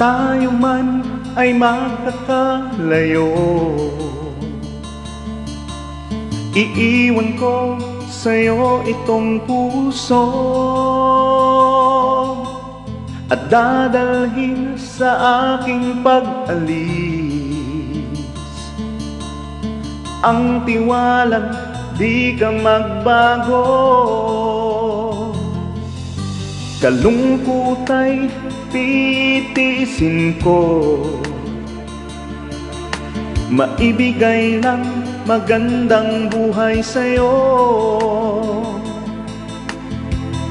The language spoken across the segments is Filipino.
tayo man ay magkakalayo, iiwan ko sa'yo itong puso at dadalhin sa aking pag-alis ang tiwalang di ka magbago. Kalungkot ay titiisin ko, maibigay lang magandang buhay sa'yo.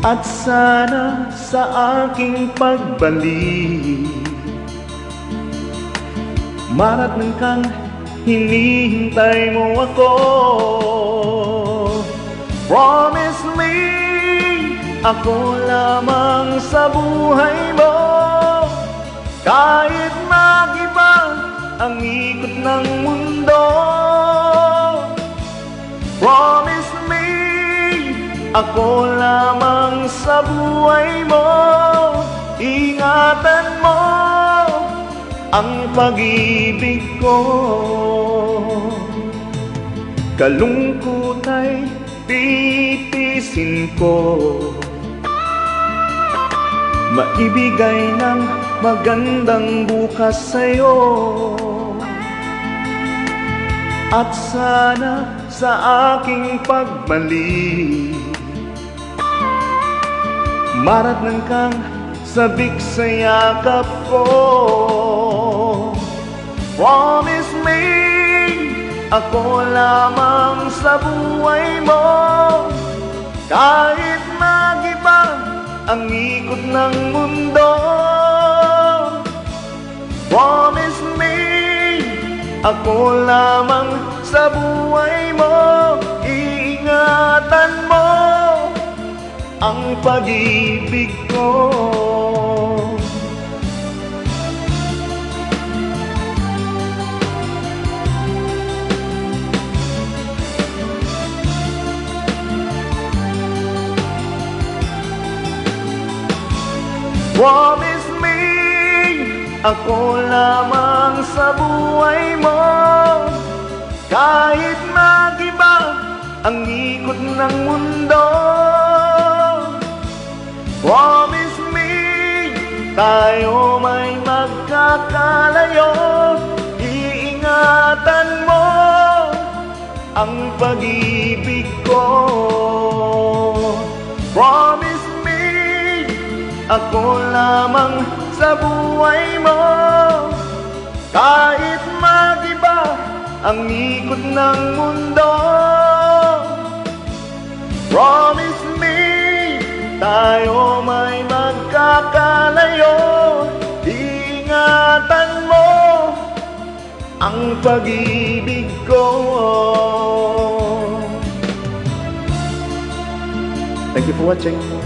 At sana sa aking pagbalik maratnan kang hinihintay mo ako. Promise me, ako lamang sa buhay mo, kahit mag-iba ang ikot ng mundo. Promise me, ako lamang sa buhay mo, ingatan mo ang pag-ibig ko. Kalungkot ay titiisin ko, maibigay ng magandang bukas sa'yo. At sana sa aking pagbalik maratnan kang sabik sa yakap ko. Promise me, ako lamang sa buhay mo, kahit mag-iba ang ikot ng mundo. Promise me, ako lamang sa buhay mo, iingatan mo ang pag-ibig ko. Promise me, ako lamang sa buhay mo, kahit mag-iba ang ikot ng mundo. Promise me, tayo may magkakalayo, iingatan mo ang pag-ibig ko. Promise me, ako lamang sa buhay mo, kahit mag-iba ang ikot ng mundo. Promise me, tayo may magkakalayo, ingatan mo ang pag-ibig ko. Thank you for watching.